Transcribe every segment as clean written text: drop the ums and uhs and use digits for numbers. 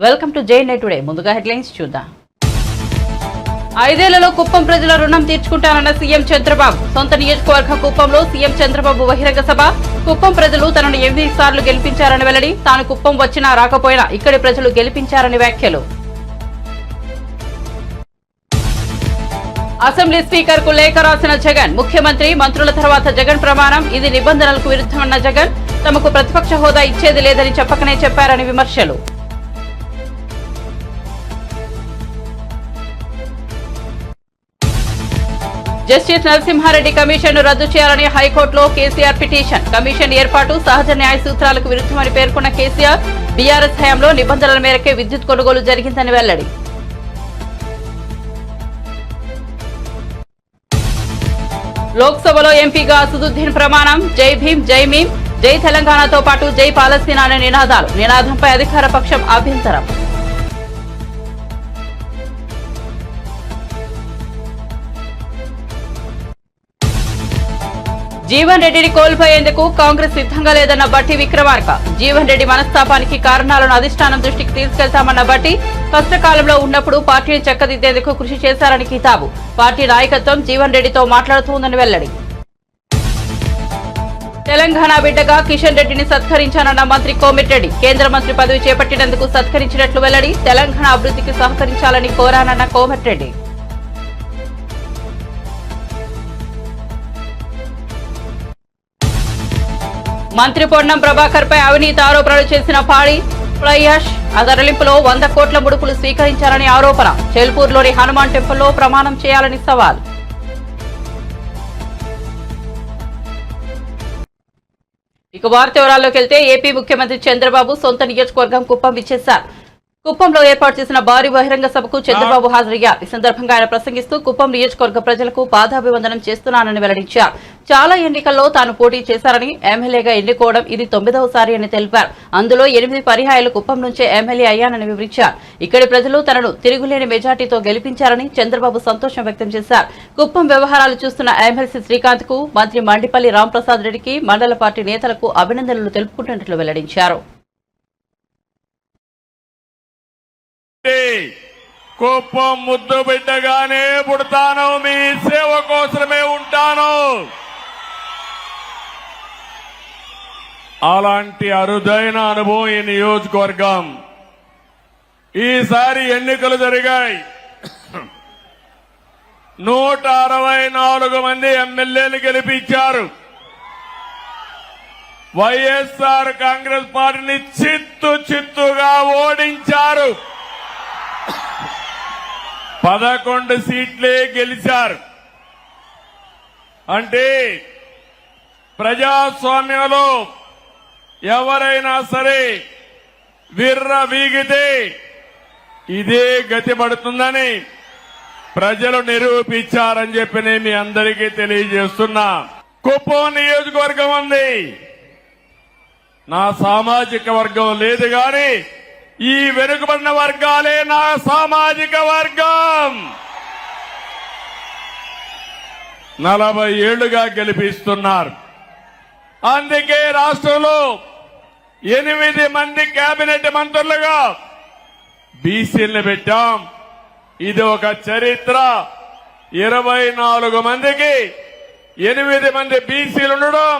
Welcome to JNA today. ముందుగా headlines చూద్దాం. 5 ఏళ్లలో కుప్పం ప్రజల రుణం తీర్చుకుంటానన్న సీఎం చంద్రబాబు. సొంత నియోజకవర్గం కుప్పంలో సీఎం చంద్రబాబు బహిరంగ సభ. కుప్పం ప్రజలు తనను 8 సార్లు గెలిపించారని వెల్లడి. తాను కుప్పం వచ్చినా రాకపోయినా ఇక్కడి ప్రజలు గెలిపించారని వ్యాఖ్యలు. అసెంబ్లీ స్పీకర్ కు లేఖ రాసిన జగన్. ముఖ్యమంత్రి మంత్రుల తర్వాత జగన్ ప్రమాణం. ఇది నిబంధనలకు విరుద్ధమన్న జగన్. తమకు ప్రతిపక్ష హోదా ఇచ్చేది లేదని చెప్పకనే చెప్పారని విమర్శలు. జస్టిస్ నరసింహారెడ్డి కమిషన్ ను రద్దు చేయాలని హైకోర్టులో కేసీఆర్ పిటిషన్. కమిషన్ ఏర్పాటు సహజ న్యాయ సూత్రాలకు విరుద్ధమని పేర్కొన్న కేసీఆర్. బీఆర్ఎస్ హయాంలో నిబంధనల మేరకే విద్యుత్ కొనుగోలు జరిగిందని వెల్లడి. లోక్సభలో ఎంపీగా అసదుద్దీన్ ప్రమాణం. జై భీమ్ జై మీమ్ జై తెలంగాణతో పాటు జై పాలస్తీనా అనే నినాదాలు. నినాదంపై అధికార పక్షం అభ్యంతరం. జీవన్ రెడ్డిని కోల్పోయేందుకు కాంగ్రెస్ సిద్ధంగా లేదన్న బట్టి విక్రమార్క. జీవన్ రెడ్డి మనస్తాపానికి కారణాలను అధిష్టానం దృష్టికి తీసుకెళ్తామన్న బట్టి కష్టకాలంలో ఉన్నప్పుడు పార్టీని చక్కదిద్దేందుకు కృషి చేశారని కితాబు. పార్టీ నాయకత్వం జీవన్ రెడ్డితో మాట్లాడుతోందని వెల్లడి. తెలంగాణ బిడ్డగా కిషన్ రెడ్డిని సత్కరించానన్న మంత్రి కోమిటిరెడ్డి. కేంద్ర మంత్రి పదవి చేపట్టినందుకు సత్కరించినట్లు వెల్లడి. తెలంగాణ అభివృద్ధికి సహకరించాలని కోరానన్న కోమిటిరెడ్డి. మంత్రి పొన్నం ప్రభాకర్ పై అవినీతి ఆరోపణలు చేసిన పాడి ప్రయాష్ తరలింపులో 100 కోట్ల ముడుపులు స్వీకరించారని ఆరోపణ. చెల్పూర్లోని హనుమాన్ టెంపుల్లో ప్రమాణం చేయాలని సవాల్. ఇక వార్త వివరాల్లోకి వెళ్తే ఏపీ ముఖ్యమంత్రి చంద్రబాబు సొంత నియోజకవర్గం కుప్పం విచ్చేశారు. కుప్పంలో ఏర్పాటు చేసిన భారీ బహిరంగ సభకు చంద్రబాబు హాజరయ్యారు. ఈ సందర్భంగా ఆయన ప్రసంగిస్తూ కుప్పం నియోజకవర్గ ప్రజలకు పాదాభివందనం చేస్తున్నానని వెల్లడించారు. చాలా ఎన్నికల్లో తాను పోటీ చేశారని, ఎమ్మెల్యేగా ఎన్నుకోవడం ఇది 9వసారి అని తెలిపారు. అందులో 8 పర్యాయాలు కుప్పం నుంచే ఎమ్మెల్యే అయ్యానని వివరించారు. ఇక్కడి ప్రజలు తనను తిరుగులేని మెజార్టీతో గెలిపించారని చంద్రబాబు సంతోషం వ్యక్తం చేశారు. కుప్పం వ్యవహారాలు చూస్తున్న ఎమ్మెల్సీ శ్రీకాంత్ కు, మంత్రి మండిపల్లి రాంప్రసాద్ రెడ్డికి, మండల పార్టీ నేతలకు అభినందనలు తెలుపుకుంటున్నట్లు వెల్లడించారు. కుప్పం ముద్దు బిడ్డగానే పుడతాను, మీ సేవ కోసమే ఉంటాను. అలాంటి అరుదైన అనుభవం ఈ నియోజకవర్గం. ఈసారి ఎన్నికలు జరిగాయి. 164 మంది ఎమ్మెల్యేలు గెలిపించారు. వైఎస్ఆర్ కాంగ్రెస్ పార్టీని చిత్తుగా ఓడించారు. 11 సీట్లే గెలిచారు. అంటే ప్రజాస్వామ్యంలో ఎవరైనా సరే విర్ర వీగితే ఇదే గతి పడుతుందని ప్రజలు నిరూపించారని చెప్పి నేను మీ అందరికీ తెలియజేస్తున్నా. కుప్పం నియోజకవర్గం ఉంది, నా సామాజిక వర్గం లేదు గాని ఈ వెనుకబడిన వర్గాలే నా సామాజిక వర్గం. 40 ఏళ్లుగా గెలిపిస్తున్నారు. అందుకే రాష్ట్రంలో 8 మంది కేబినెట్ మంత్రులుగా బీసీలను పెట్టాం. ఇది ఒక చరిత్ర. 24 మందికి 8 మంది బీసీలు ఉండడం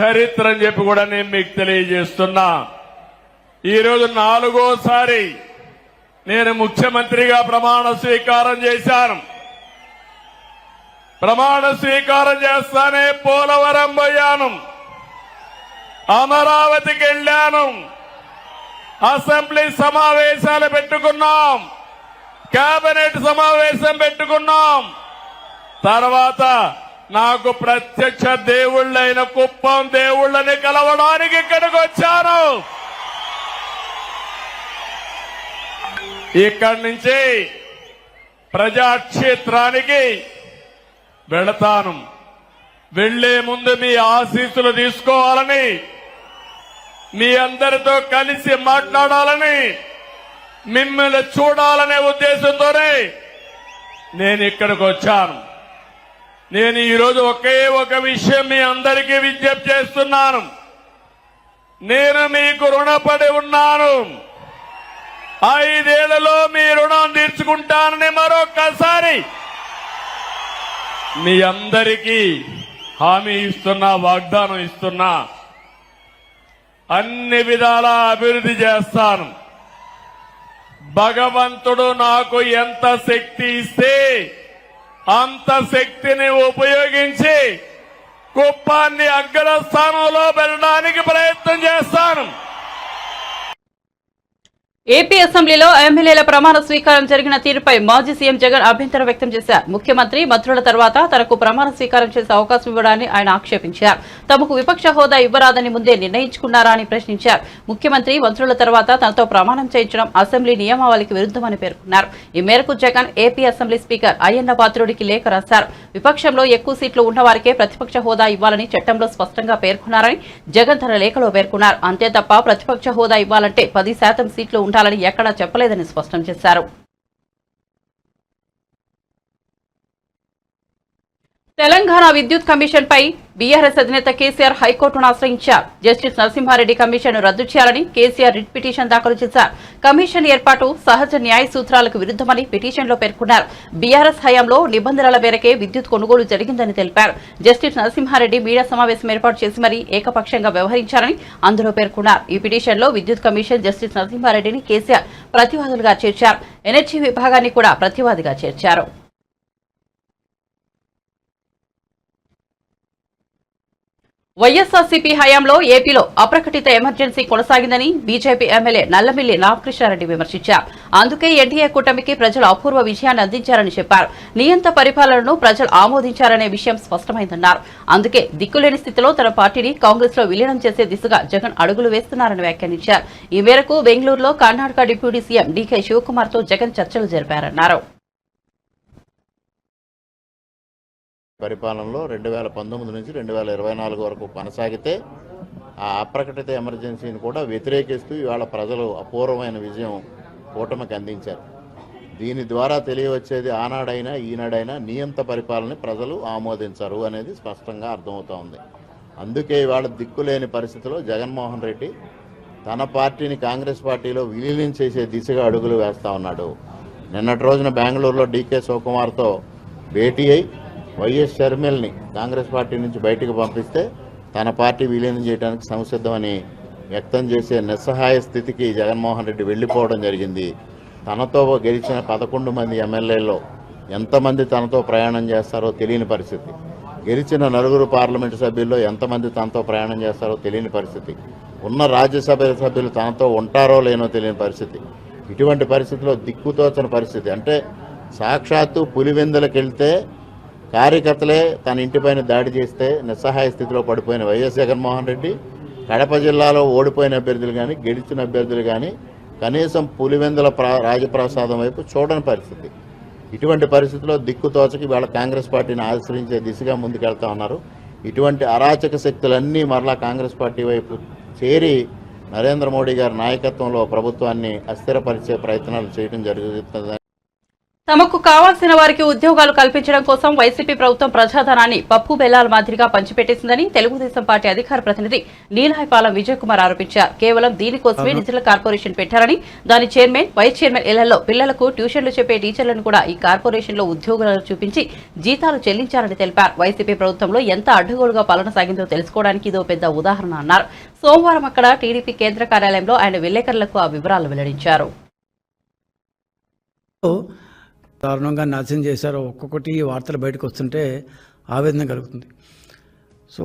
చరిత్ర అని చెప్పి కూడా నేను మీకు తెలియజేస్తున్నా. ఈరోజు 4వసారి నేను ముఖ్యమంత్రిగా ప్రమాణ స్వీకారం చేశాను. ప్రమాణ స్వీకారం చేస్తానే పోలవరం పోయాను, అమరావతికి వెళ్లాను, అసెంబ్లీ సమావేశాలు పెట్టుకున్నాం, కేబినెట్ సమావేశం పెట్టుకున్నాం. తర్వాత నాకు ప్రత్యక్ష దేవుళ్ళైన కుప్పం దేవుళ్ళని కలవడానికి ఇక్కడికి వచ్చాను. ఇక్కడి నుంచి ప్రజాక్షేత్రానికి వెళతాను. వెళ్లే ముందు మీ ఆశీస్సులు తీసుకోవాలని, మీ అందరితో కలిసి మాట్లాడాలని, మిమ్మల్ని చూడాలనే ఉద్దేశంతోనే నేను ఇక్కడికి వచ్చాను. నేను ఈరోజు ఒకే ఒక విషయం మీ అందరికీ విజ్ఞప్తి చేస్తున్నాను. నేను మీకు రుణపడి ఉన్నాను. 5 ఏళ్లలో మీ రుణం తీర్చుకుంటానని మరొక్కసారి మీ అందరికీ హామీ ఇస్తున్నా, వాగ్దానం ఇస్తున్నా. అన్ని విధాలా అభివృద్ధి చేస్తాను. భగవంతుడు నాకు ఎంత శక్తి ఇస్తే అంత శక్తిని ఉపయోగించి కుప్పాన్ని అగ్రస్థానంలో పెట్టడానికి ప్రయత్నం చేస్తాను. ఏపీ అసెంబ్లీలో ఎమ్మెల్యేల ప్రమాణ స్వీకారం జరిగిన తీరుపై మాజీ సీఎం జగన్ అభ్యంతరం వ్యక్తం చేశారు. ముఖ్యమంత్రి మంత్రుల తర్వాత తనకు ప్రమాణ స్వీకారం చేసే అవకాశం ఇవ్వడాన్ని ఆయన ఆక్షేపించారు. తమకు విపక్ష హోదా ఇవ్వరాదని ముందే నిర్ణయించుకున్నారా అని ప్రశ్నించారు. ముఖ్యమంత్రి మంత్రుల తర్వాత తనతో ప్రమాణం చేయించడం అసెంబ్లీ నియమావళికి విరుద్ధమని పేర్కొన్నారు. ఈ మేరకు Jagan AP assembly speaker Ayyanna పాత్రుడికి లేఖ రాశారు. విపక్షంలో ఎక్కువ సీట్లు ఉన్నవారికే ప్రతిపక్ష హోదా ఇవ్వాలని చట్టంలో స్పష్టంగా పేర్కొన్నారని జగన్ తన లేఖలో పేర్కొన్నారు. అంతే తప్ప ప్రతిపక్ష హోదా ఇవ్వాలంటే 10% సీట్లు ఉండాలని ఎక్కడా చెప్పలేదని స్పష్టం చేశారు. తెలంగాణ విద్యుత్ కమిషన్ పై బీఆర్ఎస్ అధినేత కేసీఆర్ హైకోర్టును ఆశ్రయించారు. జస్టిస్ నరసింహారెడ్డి కమిషన్ రద్దు చేయాలని కేసీఆర్ రిట్ పిటిషన్ దాఖలు చేశారు. కమిషన్ ఏర్పాటు సహజ న్యాయ సూత్రాలకు విరుద్ధమని పిటిషన్లో పేర్కొన్నారు. బీఆర్ఎస్ హయాంలో నిబంధనల మేరకే విద్యుత్ కొనుగోలు జరిగిందని తెలిపారు. జస్టిస్ నరసింహారెడ్డి మీడియా సమావేశం ఏర్పాటు చేసి మరీ ఏకపక్షంగా వ్యవహరించారని అందులో పేర్కొన్నారు. ఈ పిటిషన్లో విద్యుత్ కమిషన్ జస్టిస్ నరసింహారెడ్డిని కేసీఆర్ ప్రతివాదులుగా చేర్చారు. ఎనర్జీ విభాగాన్ని కూడా ప్రతివాదిగా చేర్చారు. వైఎస్ఆర్సీపీ హయాంలో ఏపీలో అప్రకటిత ఎమర్జెన్సీ కొనసాగిందని బీజేపీ ఎమ్మెల్యే నల్లమిల్లి రామకృష్ణారెడ్డి విమర్శించారు. అందుకే ఎన్డీఏ కూటమికి ప్రజలు అపూర్వ విజయాన్ని అందించారని చెప్పారు. నియంత పరిపాలనను ప్రజలు ఆమోదించారనే విషయం స్పష్టమైందన్నారు. అందుకే దిక్కులేని స్థితిలో తన పార్టీని కాంగ్రెస్ లో విలీనం చేసే దిశగా జగన్ అడుగులు వేస్తున్నారని వ్యాఖ్యానించారు. ఈ మేరకు బెంగళూరులో కర్ణాటక డిప్యూటీ సీఎం డీకే శివకుమార్ తో జగన్ చర్చలు జరిపారన్నారు. పరిపాలనలో 2019 నుంచి 2024 వరకు కొనసాగితే ఆ అప్రకటిత ఎమర్జెన్సీని కూడా వ్యతిరేకిస్తూ ఇవాళ ప్రజలు అపూర్వమైన విజయం కూటమికి అందించారు. దీని ద్వారా తెలియవచ్చేది ఆనాడైనా ఈనాడైనా నియంత పరిపాలనని ప్రజలు ఆమోదించరు అనేది స్పష్టంగా అర్థమవుతా ఉంది. అందుకే ఇవాళ దిక్కులేని పరిస్థితిలో జగన్మోహన్ రెడ్డి తన పార్టీని కాంగ్రెస్ పార్టీలో విలీనం చేసే దిశగా అడుగులు వేస్తా ఉన్నాడు. నిన్నటి రోజున బెంగళూరులో డీకే శివకుమార్తో భేటీ అయి వైఎస్ షర్మిల్ని కాంగ్రెస్ పార్టీ నుంచి బయటకు పంపిస్తే తన పార్టీ విలీనం చేయడానికి సంసిద్ధమని వ్యక్తం చేసే నిస్సహాయ స్థితికి జగన్మోహన్ రెడ్డి వెళ్ళిపోవడం జరిగింది. తనతో గెలిచిన 11 మంది ఎమ్మెల్యేల్లో ఎంతమంది తనతో ప్రయాణం చేస్తారో తెలియని పరిస్థితి. గెలిచిన 4 పార్లమెంటు సభ్యుల్లో ఎంతమంది తనతో ప్రయాణం చేస్తారో తెలియని పరిస్థితి. ఉన్న రాజ్యసభ సభ్యులు తనతో ఉంటారో లేనో తెలియని పరిస్థితి. ఇటువంటి పరిస్థితిలో దిక్కుతోచని పరిస్థితి. అంటే సాక్షాత్తు పులివెందులకు వెళ్తే కార్యకర్తలే తన ఇంటిపైన దాడి చేస్తే నిస్సహాయ స్థితిలో పడిపోయిన వైఎస్ జగన్మోహన్ రెడ్డి కడప జిల్లాలో ఓడిపోయిన అభ్యర్థులు కానీ గెలిచిన అభ్యర్థులు కానీ కనీసం పులివెందుల రాజప్రసాదం వైపు చూడని పరిస్థితి. ఇటువంటి పరిస్థితిలో దిక్కుతోచకి వాళ్ళ కాంగ్రెస్ పార్టీని ఆశ్రయించే దిశగా ముందుకెళ్తా ఉన్నారు. ఇటువంటి అరాచక శక్తులన్నీ మరలా కాంగ్రెస్ పార్టీ వైపు చేరి నరేంద్ర మోడీ గారి నాయకత్వంలో ప్రభుత్వాన్ని అస్థిరపరిచే ప్రయత్నాలు చేయడం జరుగుతుంది. తమకు కావాల్సిన వారికి ఉద్యోగాలు కల్పించడం కోసం వైసీపీ ప్రభుత్వం ప్రజాధనాన్ని పప్పు బెల్లాల మాదిరిగా పంచిపెట్టేసిందని తెలుగుదేశం పార్టీ అధికార ప్రతినిధి నీలాయపాలెం విజయ్ కుమార్ ఆరోపించారు. కేవలం దీనికోసమే డిజిటల్ కార్పొరేషన్ పెట్టారని, దాని చైర్మన్, వైస్ చైర్మన్ ఇళ్లలో పిల్లలకు ట్యూషన్లు చెప్పే టీచర్లను కూడా ఈ కార్పొరేషన్ లో ఉద్యోగాలు చూపించి జీతాలు చెల్లించారని తెలిపారు. వైసీపీ ప్రభుత్వంలో ఎంత అడ్డగోలుగా పాలన సాగిందో తెలుసుకోవడానికి ఇదో పెద్ద ఉదాహరణ అన్నారు. సోమవారం అక్కడ టీడీపీ కేంద్ర కార్యాలయంలో ఆయన విలేకరులకు ఆ వివరాలు వెల్లడించారు. దారుణంగా నాశనం చేశారో ఒక్కొక్కటి వార్తలు బయటకు వస్తుంటే ఆవేదన కలుగుతుంది. సో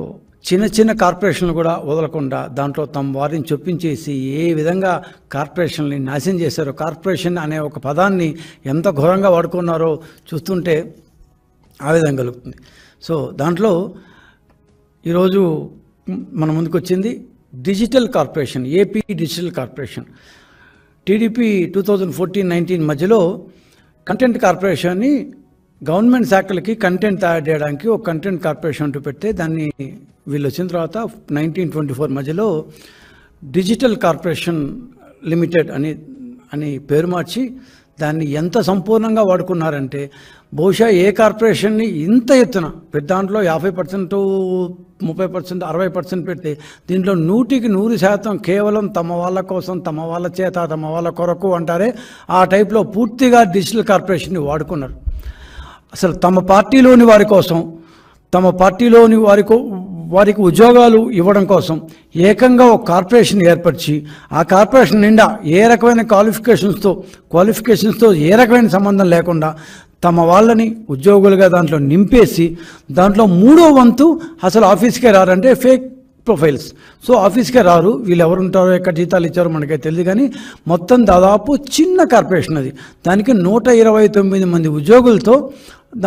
చిన్న చిన్న కార్పొరేషన్లు కూడా వదలకుండా దాంట్లో తమ వారిని చొప్పించేసి ఏ విధంగా కార్పొరేషన్ని నాశనం చేశారో, కార్పొరేషన్ అనే ఒక పదాన్ని ఎంత ఘోరంగా వాడుకున్నారో చూస్తుంటే ఆవేదన కలుగుతుంది. సో దాంట్లో ఈరోజు మన ముందుకు వచ్చింది digital corporation, AP digital corporation. TDP 2014-19 మధ్యలో కంటెంట్ కార్పొరేషన్ని గవర్నమెంట్ శాఖలకి కంటెంట్ తయారు చేయడానికి ఒక కంటెంట్ కార్పొరేషన్ అంటూ పెడితే దాన్ని వీళ్ళు వచ్చిన తర్వాత 1924 మధ్యలో డిజిటల్ కార్పొరేషన్ లిమిటెడ్ అని పేరు మార్చి దాన్ని ఎంత సంపూర్ణంగా వాడుకున్నారంటే బహుశా ఏ కార్పొరేషన్ని ఇంత ఎత్తున పెద్ద దాంట్లో 50%, 30%, 60% పెడితే దీంట్లో 100% కేవలం తమ వాళ్ళ కోసం, తమ వాళ్ళ చేత, తమ వాళ్ళ కొరకు అంటారే ఆ టైప్లో పూర్తిగా డిజిటల్ కార్పొరేషన్ని వాడుకున్నారు. అసలు తమ పార్టీలోని వారి కోసం, తమ పార్టీలోని వారికి ఉద్యోగాలు ఇవ్వడం కోసం ఏకంగా ఒక కార్పొరేషన్ ఏర్పరిచి ఆ కార్పొరేషన్ నిండా ఏ రకమైన క్వాలిఫికేషన్స్తో ఏ రకమైన సంబంధం లేకుండా తమ వాళ్ళని ఉద్యోగులుగా దాంట్లో నింపేసి దాంట్లో 3వ వంతు అసలు ఆఫీస్కే రారంటే ఫేక్ ప్రొఫైల్స్. సో ఆఫీస్కే రారు, వీళ్ళు ఎవరు ఉంటారో ఎక్కడ జీతాలు ఇచ్చారో మనకైతే తెలియదు. కానీ మొత్తం దాదాపు చిన్న కార్పొరేషన్ అది. దానికి 129 మంది ఉద్యోగులతో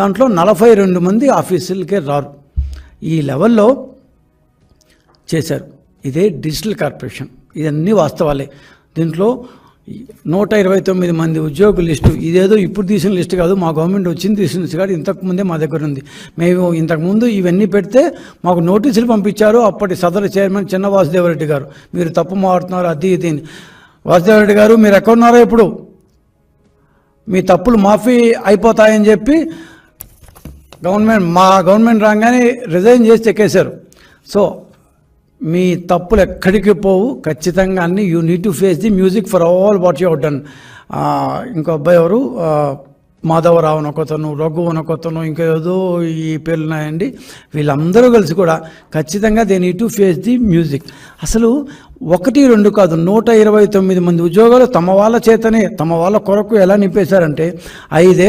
దాంట్లో 42 మంది ఆఫీసులకే రారు. ఈ లెవెల్లో చేశారు. ఇదే డిజిటల్ కార్పొరేషన్. ఇదన్నీ వాస్తవాలే. దీంట్లో 129 మంది ఉద్యోగుల లిస్టు, ఇదేదో ఇప్పుడు తీసిన లిస్ట్ కాదు, మా గవర్నమెంట్ వచ్చింది తీసిన లిస్ట్ కాదు, ఇంతకుముందే మా దగ్గర ఉంది. మేము ఇంతకుముందు ఇవన్నీ పెడితే మాకు నోటీసులు పంపించారు అప్పటి సదరు చైర్మన్ చిన్న వాసుదేవరెడ్డి గారు, మీరు తప్పు మాట్లాడుతున్నారు అది ఇది. వాసుదేవరెడ్డి గారు మీరు ఎక్కడున్నారో ఇప్పుడు, మీ తప్పులు మాఫీ అయిపోతాయని చెప్పి మా గవర్నమెంట్ రాగానే రిజైన్ చేసి ఎక్కేశారు. సో మీ తప్పులు ఎక్కడికి పోవు, ఖచ్చితంగా అన్ని you need to face the music for all what you have done. ఇంకో అబ్బాయి ఎవరు, మాధవరావు అనొకతను, రఘు అనొకతను, ఇంకా ఏదో ఈ పేర్లు ఉన్నాయండి. వీళ్ళందరూ కలిసి కూడా ఖచ్చితంగా they need to face the music. అసలు 1, 2 కాదు, 129 మంది ఉద్యోగాలు తమ వాళ్ళ చేతనే, తమ వాళ్ళ కొరకు ఎలా నింపేశారంటే 5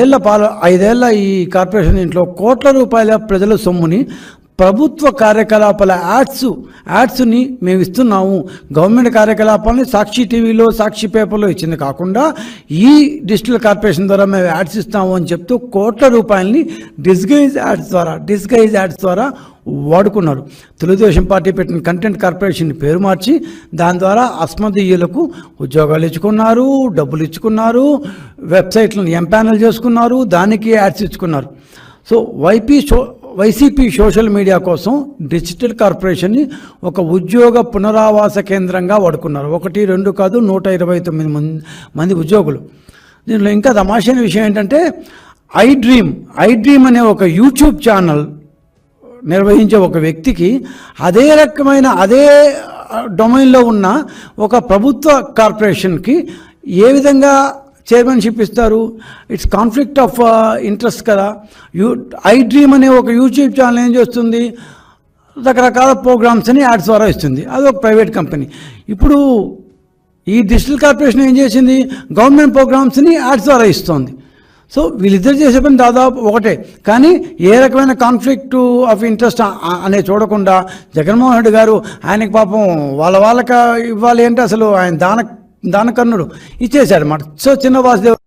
ఏళ్ల ఈ కార్పొరేషన్ ఇంట్లో కోట్ల రూపాయల ప్రజల సొమ్ముని ప్రభుత్వ కార్యకలాపాల యాడ్స్ని మేము ఇస్తున్నాము, గవర్నమెంట్ కార్యకలాపాలని సాక్షి టీవీలో, సాక్షి పేపర్లో ఇచ్చింది కాకుండా ఈ డిజిటల్ కార్పొరేషన్ ద్వారా మేము యాడ్స్ ఇస్తాము అని చెప్తూ కోట్ల రూపాయలని డిస్గైజ్ యాడ్స్ ద్వారా వాడుకున్నారు. తెలుగుదేశం పార్టీ పెట్టిన కంటెంట్ కార్పొరేషన్ పేరు మార్చి దాని ద్వారా అస్మదీయులకు ఉద్యోగాలు ఇచ్చుకున్నారు, డబ్బులు ఇచ్చుకున్నారు, వెబ్సైట్లను ఎంపానల్ చేసుకున్నారు, దానికి యాడ్స్ ఇచ్చుకున్నారు. సో వైసీపీ సోషల్ మీడియా కోసం డిజిటల్ కార్పొరేషన్ని ఒక ఉద్యోగ పునరావాస కేంద్రంగా వాడుకున్నారు. 1, 2 కాదు, 129 మంది ఉద్యోగులు. దీనిలో ఇంకా తమాషైన విషయం ఏంటంటే ఐ డ్రీమ్ అనే ఒక యూట్యూబ్ ఛానల్ నిర్వహించే ఒక వ్యక్తికి అదే డొమైన్లో ఉన్న ఒక ప్రభుత్వ కార్పొరేషన్కి ఏ విధంగా చైర్మన్షిప్ ఇస్తారు? ఇట్స్ కాన్ఫ్లిక్ట్ ఆఫ్ ఇంట్రెస్ట్ కదా. ఐ డ్రీమ్ అనే ఒక యూట్యూబ్ ఛానల్ ఏం చేస్తుంది, రకరకాల ప్రోగ్రామ్స్ని యాడ్స్ ద్వారా ఇస్తుంది, అది ఒక ప్రైవేట్ కంపెనీ. ఇప్పుడు ఈ డిజిటల్ కార్పొరేషన్ ఏం చేసింది, గవర్నమెంట్ ప్రోగ్రామ్స్ని యాడ్స్ ద్వారా ఇస్తుంది. సో వీళ్ళిద్దరు చేసే పని దాదాపు ఒకటే, కానీ ఏ రకమైన కాన్ఫ్లిక్ట్ ఆఫ్ ఇంట్రెస్ట్ అనే చూడకుండా జగన్మోహన్ రెడ్డి గారు ఆయనకి పాపం వాళ్ళకి ఇవ్వాలి అంటే అసలు ఆయన దానకర్ణుడు ఇచ్చేశాడు అన్నమాట. సో చిన్న వాసుదేవ్.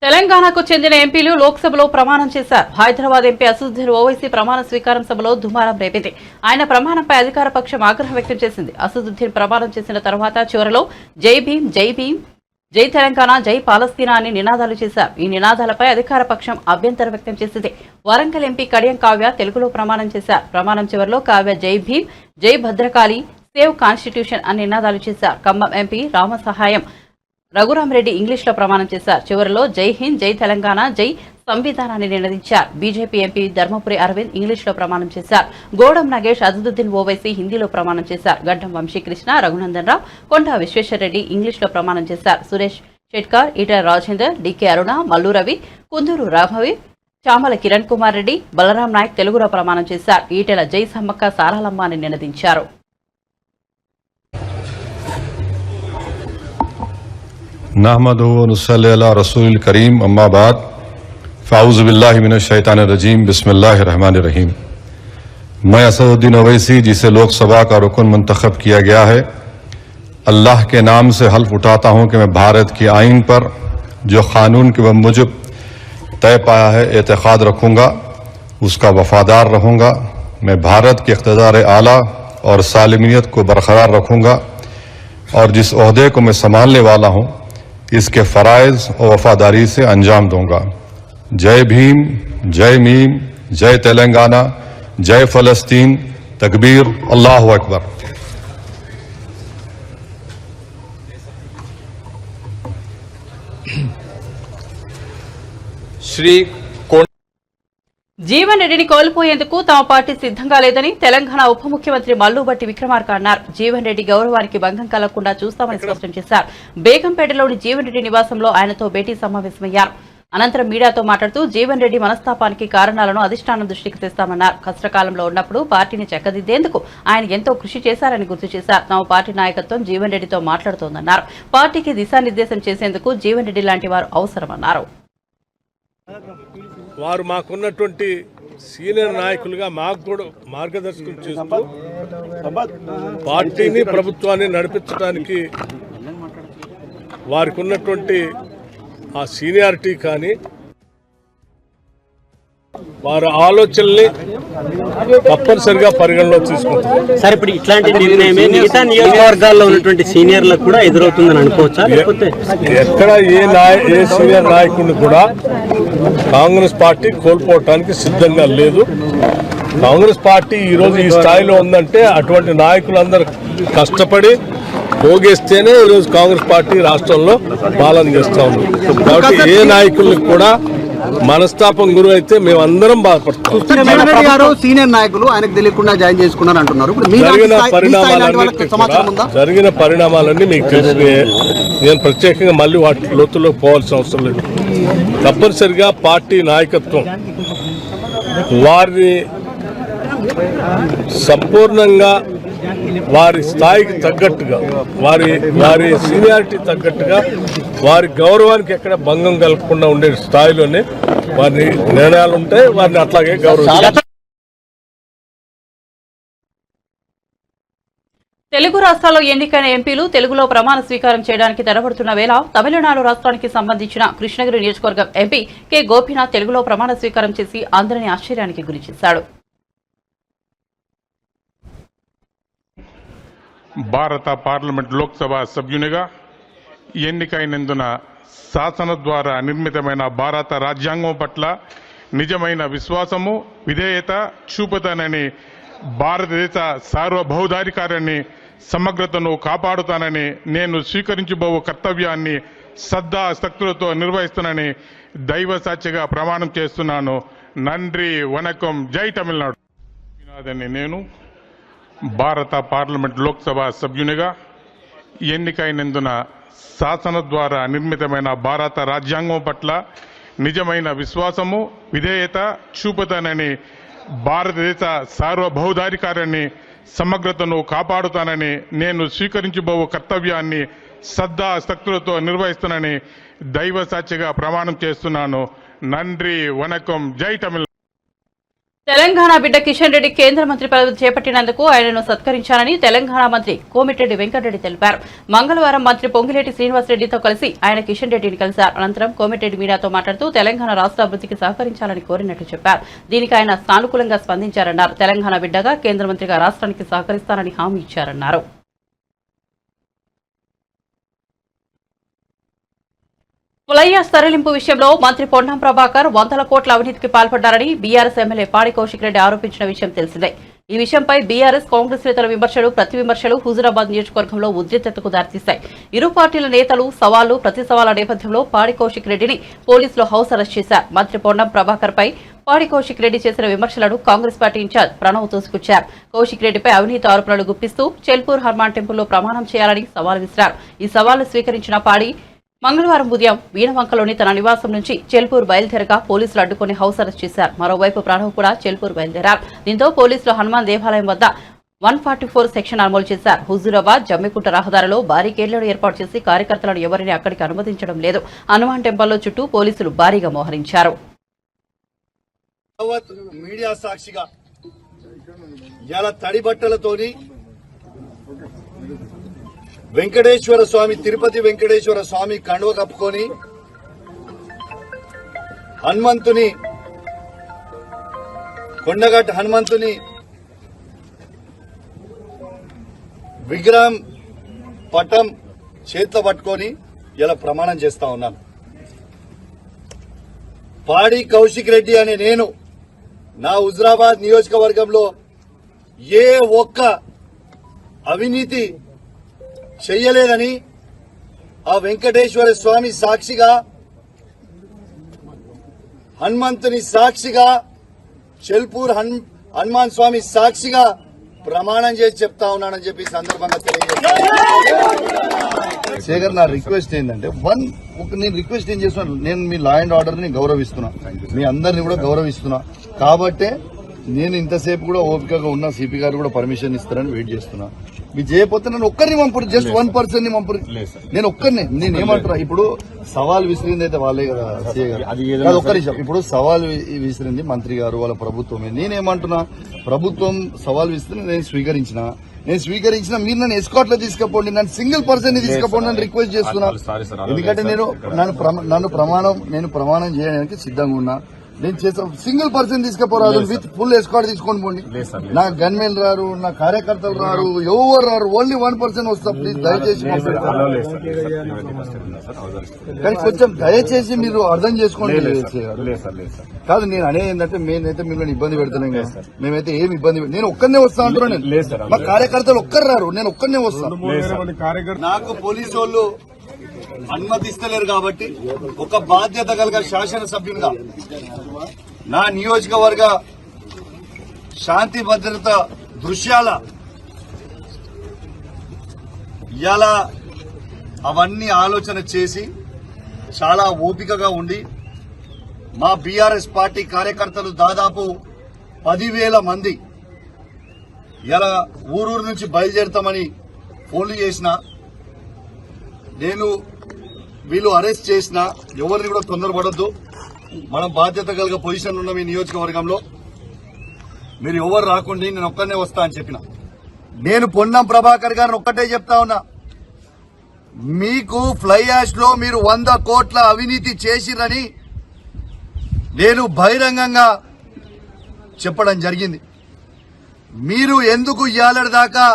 తెలంగాణకు చెందిన ఎంపీలు లోక్సభలో ప్రమాణం చేశారు. హైదరాబాద్ ఎంపీ అసదుద్దీన్ ఓవైసీ ప్రమాణ స్వీకారం సభలో దుమారం రేపింది. ఆయన ప్రమాణంపై అధికార పక్షం ఆగ్రహం వ్యక్తం చేసింది. అసదుద్దీన్ ప్రమాణం చేసిన తర్వాత చివరలో జై భీమ్, జై భీమ్, జై తెలంగాణ, జై పాలస్తీనా అని నినాదాలు చేశారు. ఈ నినాదాలపై అధికార పక్షం అభ్యంతరం వ్యక్తం చేసింది. వరంగల్ ఎంపీ కడియం కావ్య తెలుగులో ప్రమాణం చేశారు. ప్రమాణం చివరిలో కావ్య జై భీమ్, జై భద్రకాళి, సేవ్ కాన్స్టిట్యూషన్ అని నినాదాలు చేశారు. ఖమ్మం ఎంపీ రామసహాయం రఘురామరెడ్డి ఇంగ్లీష్లో ప్రమాణం చేశారు. చివరిలో జై హింద్, జై తెలంగాణ, జై సంవిధానాన్ని నినదించారు. బీజేపీ ఎంపీ ధర్మపురి అరవింద్ ఇంగ్లీష్లో ప్రమాణం చేశారు. గోడం నాగేష్, అజదుద్దీన్ ఓవైసీ హిందీలో ప్రమాణం చేశారు. గడ్డం వంశీకృష్ణ, రఘునందన్ రావు, కొండా విశ్వేశ్వరరెడ్డి ఇంగ్లీష్లో ప్రమాణం చేశారు. సురేష్ షెట్కార్, ఈటెల రాజేందర్, డికే అరుణ, మల్లు రవి, కుందూరు రాఘవి, చామల కిరణ్ కుమార్ రెడ్డి, బలరాం నాయక్ తెలుగులో ప్రమాణం చేశారు. ఈటెల జై సమ్మక్క సారాలమ్మ అని నినదించారు. नहमदुहु व नुसल्ली अला रसूलिल करीम अम्मा बाद फ़ाऊज़ु बिल्लाहि मिनश शैतानिर रजीम बिस्मिल्लाहिर रहमानिर रहीम। मैं असदुद्दीन ओवैसी, जिसे लोकसभा का रुकन मुंतखब किया गया है, अल्लाह के नाम से हल्फ उठाता हूँ कि मैं भारत की आइन पर जो कानून के मुजब तय पाया है एतक़ाद रखूँगा, उसका वफादार रहूँगा। मैं भारत के इक़्तिदार आला और सालिमियत को बरकरार रखूँगा और जिस ओहदे को मैं संभालने वाला हूँ इसके फ़राइज़ और वफादारी से अंजाम दूंगा। जय भीम, जय मीम, जय तेलंगाना, जय फ़लस्तीन, तकबीर, अल्लाहु अकबर। श्री జీవన్ రెడ్డిని కోల్పోయేందుకు తమ పార్టీ సిద్ధంగా లేదని తెలంగాణ ఉప ముఖ్యమంత్రి మల్లుబట్టి విక్రమార్క అన్నారు. జీవన్ రెడ్డి గౌరవానికి భంగం కలగకుండా చూస్తామని స్పష్టం చేశారు. బేగంపేటలోని జీవన్ రెడ్డి నివాసంలో ఆయనతో భేటీ సమావేశమయ్యారు. అనంతరం మీడియాతో మాట్లాడుతూ జీవన్ రెడ్డి మనస్తాపానికి కారణాలను అధిష్టానం దృష్టికి తెస్తామన్నారు. కష్టకాలంలో ఉన్నప్పుడు పార్టీని చక్కదిద్దేందుకు ఆయన ఎంతో కృషి చేశారని గుర్తు చేశారు. తమ పార్టీ నాయకత్వం జీవన్ రెడ్డితో మాట్లాడుతోందన్నారు. పార్టీకి దిశానిర్దేశం చేసేందుకు జీవన్ రెడ్డి లాంటి వారు అవసరమన్నారు. వారు మాకున్నటువంటి సీనియర్ నాయకులుగా మాకు కూడా మార్గదర్శకం చేస్తూ పార్టీని ప్రభుత్వాన్ని నడిపించడానికి వారికి ఉన్నటువంటి ఆ సీనియారిటీ కానీ వారి ఆలోచనల్ని తప్పనిసరిగా పరిగణలో తీసుకుంటారు. సార్, ఇప్పుడు ఇట్లాంటి నిర్ణయమే మిగతా నియోజకవర్గాల్లో ఉన్నటువంటి సీనియర్లకు కూడా ఎదురవుతుందని అనుకోవచ్చా? లేకపోతే ఎక్కడ ఏ సీనియర్ నాయకుడిని కూడా కాంగ్రెస్ పార్టీ కోల్పోవటానికి సిద్ధంగా లేదు. కాంగ్రెస్ పార్టీ ఈరోజు ఈ స్థాయిలో ఉందంటే అటువంటి నాయకులందరూ కష్టపడి పోగేస్తేనే ఈరోజు కాంగ్రెస్ పార్టీ రాష్ట్రంలో పాలన చేస్తూ ఉంది. కాబట్టి ఏ నాయకులకు కూడా మనస్తాపం గురి అయితే మేమందరం బాధపడతాం. సీనియర్ నాయకులు ఆయనకు తెలియకుండా జాయిన్ చేసుకున్నారు అంటున్నారు. జరిగిన పరిణామాలన్నీ మీకు తెలిసినాయే. నేను ప్రత్యేకంగా మళ్ళీ వాటి లోతుల్లోకి పోవాల్సిన అవసరం లేదు. తప్పనిసరిగా పార్టీ నాయకత్వం వారిని సంపూర్ణంగా వారి స్థాయికి తగ్గట్టుగా వారి సీనియారిటీ తగ్గట్టుగా వారి గౌరవానికి ఎక్కడ భంగం కలగకుండా ఉండే స్థాయిలోనే వారి నిర్ణయాలు ఉంటాయి. వారిని అట్లాగే గౌరవించాలి. తెలుగు రాష్ట్రాల్లో ఎన్నికైన ఎంపీలు తెలుగులో ప్రమాణ స్వీకారం చేయడానికి తడబడుతున్న వేళ తమిళనాడు రాష్ట్రానికి సంబంధించిన కృష్ణగిరి నియోజకవర్గం ఎంపీ కె గోపీనాథ్ తెలుగులో ప్రమాణ స్వీకారం చేసి అందరినీ ఆశ్చర్యానికి గురిచేశాడు. భారత పార్లమెంట్ లోక్సభ సభ్యునిగా ఎన్నికైనందున శాసన ద్వారా నిర్మితమైన భారత రాజ్యాంగం పట్ల నిజమైన విశ్వాసము విధేయత చూపుతానని, భారతదేశ సార్వభౌమాధికారాన్ని సమగ్రతను కాపాడుతానని, నేను స్వీకరించబో కర్తవ్యాన్ని శ్రద్ధాశక్తులతో నిర్వహిస్తానని దైవ సాక్షిగా ప్రమాణం చేస్తున్నాను. నండ్రి వనకం. జై తమిళనాడు. నేను భారత పార్లమెంట్ లోక్సభ సభ్యునిగా ఎన్నికైనందున శాసన ద్వారా నిర్మితమైన భారత రాజ్యాంగం పట్ల నిజమైన విశ్వాసము విధేయత చూపుతానని, భారతదేశ సార్వభౌమాధికారాన్ని సమగ్రతను కాపాడుతానని, నేను స్వీకరించబో కర్తవ్యాన్ని శ్రద్ధాశక్తులతో నిర్వహిస్తానని దైవ సాక్షిగా ప్రమాణం చేస్తున్నాను. నండ్రి వనకం. జై తమిళనాడు. తెలంగాణ బిడ్డ కిషన్ రెడ్డి కేంద్ర మంత్రి పదవి చేపట్టినందుకు ఆయనను సత్కరించానని తెలంగాణ మంత్రి కోమిటిరెడ్డి వెంకటరెడ్డి తెలిపారు. మంగళవారం మంత్రి పొంగిలేటి శ్రీనివాసరెడ్డితో కలిసి ఆయన కిషన్ రెడ్డిని కలిశారు. అనంతరం కోమిటిరెడ్డి మీడియాతో మాట్లాడుతూ తెలంగాణ రాష్ట్ర అభివృద్ధికి సహకరించాలని కోరినట్లు చెప్పారు. దీనికి ఆయన సానుకూలంగా స్పందించారన్నారు. తెలంగాణ బిడ్డగా కేంద్ర మంత్రిగా రాష్ట్రానికి సహకరిస్తానని హామీ ఇచ్చారన్నారు. ఫ్లైయాస్ తరలింపు విషయంలో మంత్రి పొన్నం ప్రభాకర్ 100 కోట్ల అవినీతికి పాల్పడ్డారని బీఆర్ఎస్ ఎమ్మెల్యే పాడి కౌశిక్ రెడ్డి ఆరోపించిన విషయం తెలిసిందే. ఈ విషయంపై బీఆర్ఎస్ కాంగ్రెస్ నేతల విమర్శలు ప్రతి విమర్శలు హుజూరాబాద్ నియోజకవర్గంలో ఉద్రిక్తతకు దారితీశాయి. ఇరు పార్టీల నేతలు సవాళ్లు ప్రతి సవాళ్ల నేపథ్యంలో పాడి కౌశిక్ రెడ్డిని పోలీసులు హౌస్ అరెస్ట్ చేశారు. మంత్రి పొన్నం ప్రభాకర్ పై పాడి కౌశిక్ రెడ్డి చేసిన విమర్శలను కాంగ్రెస్ పార్టీ ఇన్ఛార్జ్ ప్రణవ్ తోసిపుచ్చారు. కౌశిక్ రెడ్డిపై అవినీతి ఆరోపణలు గుప్పిస్తూ చెల్పూర్ హనుమాన్ టెంపుల్లో ప్రమాణం చేయాలని సవాల్ విసిరారు. ఈ సవాల్ను స్వీకరించిన పాడి మంగళవారం ఉదయం వీణవంకలోని తన నివాసం నుంచి చెల్పూర్ బయలుదేరగా పోలీసులు అడ్డుకుని హౌస్ అరెస్ట్ చేశారు. మరోవైపు ప్రణవ్ కూడా చెల్పూర్ బయలుదేరారు. దీంతో పోలీసులు హనుమాన్ దేవాలయం వద్ద 144 సెక్షన్ అమలు చేశారు. హుజూరాబాద్ జమ్మికుంట రహదారిలో భారీకేళ్లను ఏర్పాటు చేసి కార్యకర్తలను ఎవరిని అక్కడికి అనుమతించడం లేదు. హనుమాన్ టెంపుల్లో చుట్టూ పోలీసులు భారీగా మోహరించారు. మీడియా సాక్షిగా ఇలా తడి బట్టలతోని వెంకటేశ్వర స్వామి తిరుపతి వెంకటేశ్వర స్వామి కండువ కప్పుకొని హనుమంతుని కొండగట్ట హనుమంతుని విగ్రహం పటం చేతిలో పట్టుకొని ఇలా ప్రమాణం చేస్తా ఉన్నాను. పాడి కౌశిక్ రెడ్డి అనే నేను నా హుజూరాబాద్ నియోజకవర్గంలో ఏ ఒక్క అవినీతి చెయ్యలేదని ఆ వెంకటేశ్వర స్వామి సాక్షిగా హనుమంతుని సాక్షిగా చెల్పూర్ హనుమాన్ స్వామి సాక్షిగా ప్రమాణం చేసి చెప్తా ఉన్నానని చెప్పి ఈ సందర్భంగా తెలియజేస్తాను. శేఖర్, నా రిక్వెస్ట్ ఏంటంటే నేను రిక్వెస్ట్ ఏం చేస్తున్నాను, నేను మీ లా అండ్ ఆర్డర్ ని గౌరవిస్తున్నా, మీ అందరిని కూడా గౌరవిస్తున్నా. కాబట్టే నేను ఇంతసేపు కూడా ఓపికగా ఉన్నా, సిపి గారు కూడా పర్మిషన్ ఇస్తారని వెయిట్ చేస్తున్నా. మీరు చేయకపోతే నన్ను ఒక్కరిని పంపరు, జస్ట్ 1% ని పంపరు. నేను ఒక్కరిని, నేను ఏమంటారా, ఇప్పుడు సవాల్ విసిరింది అయితే వాళ్ళే కదా సీఏ గారు. అది ఒక్క నిమిషం, ఇప్పుడు సవాల్ విసిరింది మంత్రి గారు, వాళ్ళ ప్రభుత్వమే. నేనేమంటున్నా, ప్రభుత్వం సవాల్ విసిరి నేను స్వీకరించిన మీరు నన్ను ఎస్కాట్ లో తీసుకుపోండి, నన్ను సింగిల్ పర్సన్ ని తీసుకుపోండి అని రిక్వెస్ట్ చేస్తున్నా. ఎందుకంటే నేను ప్రమాణం చేయడానికి సిద్ధంగా ఉన్నా. నేను చేసా సింగిల్ పర్సన్ తీసుకుపోరాదు, విత్ ఫుల్ ఎస్కాట్ తీసుకొని పోండి. నా గన్మెన్ రారు, నా కార్యకర్తలు రారు, ఎవరు రారు, ఓన్లీ 1% వస్తా. ప్లీజ్ దయచేసి కానీ కొంచెం దయచేసి మీరు అర్థం చేసుకోండి. కాదు, నేను అనేది ఏంటంటే మేమైతే మిమ్మల్ని ఇబ్బంది పెడతలేం కదా, మేమైతే ఏమి ఇబ్బంది నేను ఒక్కనే వస్తా అంటున్నాను. నేను మా కార్యకర్తలు ఒక్కరు రారు, నేను ఒక్కనే వస్తాను. నాకు పోలీసు వాళ్ళు అనుమతిస్తలేరు కాబట్టి ఒక బాధ్యత కలిగిన శాసనసభ్యునిగా నా నియోజకవర్గ శాంతి భద్రత దృశ్యాల ఇలా అవన్నీ ఆలోచన చేసి చాలా ఓపికగా ఉండి మా బీఆర్ఎస్ పార్టీ కార్యకర్తలు దాదాపు 10,000 మంది ఇలా ఊరూరు నుంచి బయలుదేరుతామని ఫోన్లు చేసిన, నేను వీళ్ళు అరెస్ట్ చేసిన ఎవరిని కూడా తొందరపడద్దు. మనం బాధ్యత కలిగే పొజిషన్ ఉన్నాం ఈ నియోజకవర్గంలో. మీరు ఎవరు రాకుండా నేను ఒక్కనే వస్తా అని చెప్పిన. నేను పొన్నం ప్రభాకర్ గారిని ఒక్కటే చెప్తా ఉన్నా, మీకు ఫ్లై యాష్ లో మీరు 100 కోట్ల అవినీతి చేసిరని నేను బహిరంగంగా చెప్పడం జరిగింది. మీరు ఎందుకు ఇయ్యాలటి దాకా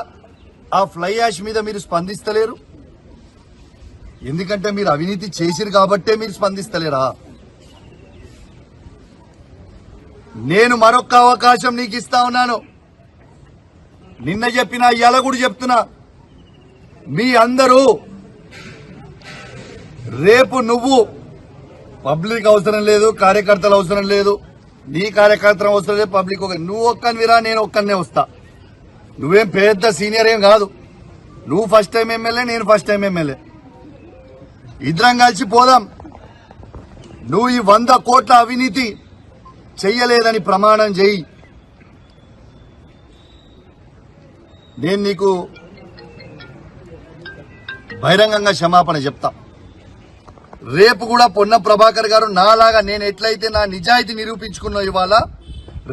ఆ ఫ్లై యాష్ మీద మీరు స్పందిస్తలేరు? ఎందుకంటే మీరు అవినీతి చేసిరు కాబట్టే మీరు స్పందిస్తలేరా? నేను మరొక అవకాశం నీకు ఇస్తా ఉన్నాను. నిన్న చెప్పినా ఇవాళ కూడా చెప్తున్నా, మీ అందరూ రేపు నువ్వు పబ్లిక్ అవసరం లేదు, కార్యకర్తలు అవసరం లేదు, నీ కార్యకర్తలు అవసరం లేదు, పబ్లిక్ నువ్వు ఒక్కనివిరా, నేను ఒక్కనే వస్తా. నువ్వేం పెద్ద సీనియర్ ఏం కాదు, నువ్వు ఫస్ట్ టైం ఎమ్మెల్యే, నేను ఫస్ట్ టైం ఎమ్మెల్యే. ఇద్దరం కలిసి పోదాం. నువ్వు ఈ 100 కోట్ల అవినీతి చెయ్యలేదని ప్రమాణం చేయి. నేను నీకు బహిరంగంగా క్షమాపణ చెప్తా. రేపు కూడా పొన్నం ప్రభాకర్ గారు నాలాగా నేను ఎట్లయితే నా నిజాయితీ నిరూపించుకున్నా ఇవాళ,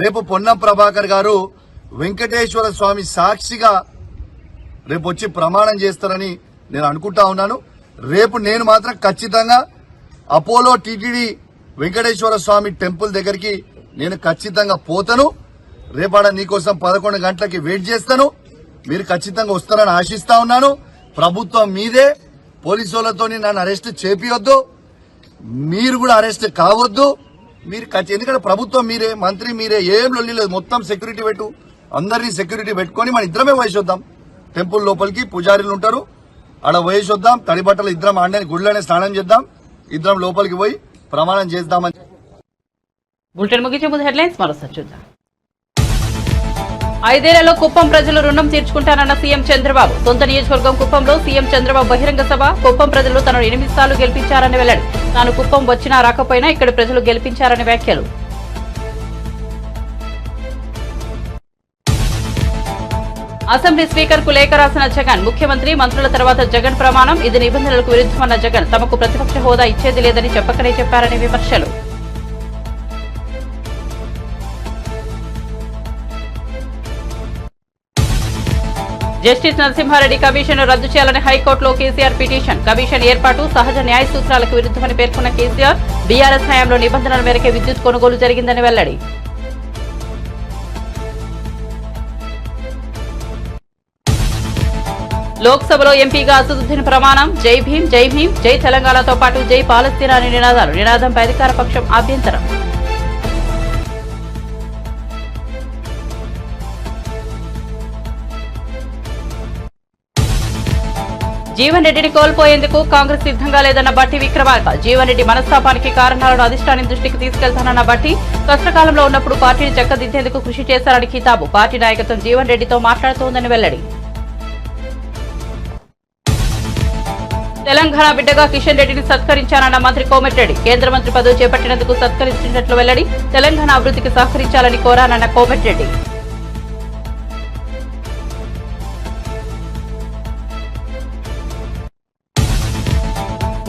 రేపు పొన్నం ప్రభాకర్ గారు వెంకటేశ్వర స్వామి సాక్షిగా రేపు వచ్చి ప్రమాణం చేస్తారని నేను అనుకుంటా ఉన్నాను. రేపు నేను మాత్రం ఖచ్చితంగా అపోలో టీటీడీ వెంకటేశ్వర స్వామి టెంపుల్ దగ్గరికి నేను ఖచ్చితంగా పోతాను. రేపాడ నీకోసం 11 గంటలకి వెయిట్ చేస్తాను. మీరు ఖచ్చితంగా వస్తారని ఆశిస్తా ఉన్నాను. ప్రభుత్వం మీదే, పోలీసులతో నన్ను అరెస్ట్ చేపియొద్దు, మీరు కూడా అరెస్ట్ కావద్దు. మీరు ఎందుకంటే ప్రభుత్వం మీరే, మంత్రి మీరే, ఏం లొల్లి లేదు. మొత్తం సెక్యూరిటీ పెట్టు, అందరినీ సెక్యూరిటీ పెట్టుకొని మన ఇద్దరమే వయసొద్దాం. టెంపుల్ లోపలికి పూజారులు ఉంటారు, ఆడ వయసొద్దాం. తడి బట్టలు ఇద్దరం ఆడని గుడిలోనే స్నానం చేద్దాం, ఇద్దరం లోపలికి పోయి ప్రమాణం చేద్దామని. బులెటిన్ ముగించే ముందు హెడ్లైన్స్ మరోసారి చూద్దాం. 5 ఏళ్లలో కుప్పం ప్రజలు రుణం తీర్చుకుంటారన్న సీఎం చంద్రబాబు. సొంత నియోజకవర్గం కుప్పంలో సీఎం చంద్రబాబు బహిరంగ సభ. కుప్పం ప్రజలు తనను 8 సార్లు గెలిపించారని వెల్లడి. తాను కుప్పం వచ్చినా రాకపోయినా ఇక్కడి ప్రజలు గెలిపించారని వ్యాఖ్యలు. అసెంబ్లీ స్పీకర్ కు లేఖ రాసిన జగన్. ముఖ్యమంత్రి, మంత్రుల తర్వాత జగన్ ప్రమాణం. ఇది నిబంధనలకు విరుద్ధమన్న జగన్. తమకు ప్రతిపక్ష హోదా ఇచ్చేది లేదని చెప్పకనే చెప్పారని విమర్శలు. జస్టిస్ నరసింహారెడ్డి కమిషన్ రద్దు చేయాలని హైకోర్టులో కేసీఆర్ పిటిషన్. కమిషన్ ఏర్పాటు సహజ న్యాయ సూత్రాలకు విరుద్ధమని పేర్కొన్న కేసీఆర్, బీఆర్ఎస్ హయాంలో నిబంధనల మేరకే విద్యుత్ కొనుగోలు జరిగిందని వెల్లడి. లోక్సభలో ఎంపీగా అసదుద్దీన్ ప్రమాణం. జై భీం, జై భీం, జై తెలంగాణతో పాటు జై పాలస్తీనా అని నినాదాలు. నినాదంపై అధికార పక్షం అభ్యంతరం. జీవన్ రెడ్డిని కోల్పోయేందుకు కాంగ్రెస్ సిద్ధంగా లేదన్న బట్టి విక్రమార్క. జీవన్ రెడ్డి మనస్తాపానికి కారణాలను అధిష్టానం దృష్టికి తీసుకెళ్తానన్న బట్టి కష్టకాలంలో ఉన్నప్పుడు పార్టీని చక్కదిద్దేందుకు కృషి చేశారని కితాబు. పార్టీ నాయకత్వం జీవన్ రెడ్డితో మాట్లాడుతోందని వెల్లడి. తెలంగాణ బిడ్డగా కిషన్ రెడ్డిని సత్కరించానన్న మంత్రి కోమటిరెడ్డి. కేంద్ర మంత్రి పదవి చేపట్టినందుకు సత్కరించినట్లు వెల్లడి. తెలంగాణ అభివృద్ధికి సహకరించాలని కోరానన్న కోమటిరెడ్డి.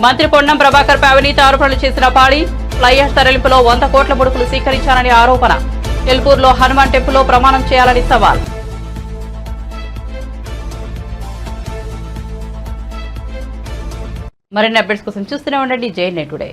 మంత్రి పొన్నం ప్రభాకర్ పై అవినీతి ఆరోపణలు చేసిన పాడి. ఫ్లైయాష్ తరలింపులో 100 కోట్ల ముడుపులు స్వీకరించాలని ఆరోపణ. ఎల్పూర్లో హనుమాన్ టెంపుల్లో ప్రమాణం చేయాలని సవాల్. మరిన్ని అప్డేట్స్ కోసం చూస్తూనే ఉండండి జై నెట్ టుడే.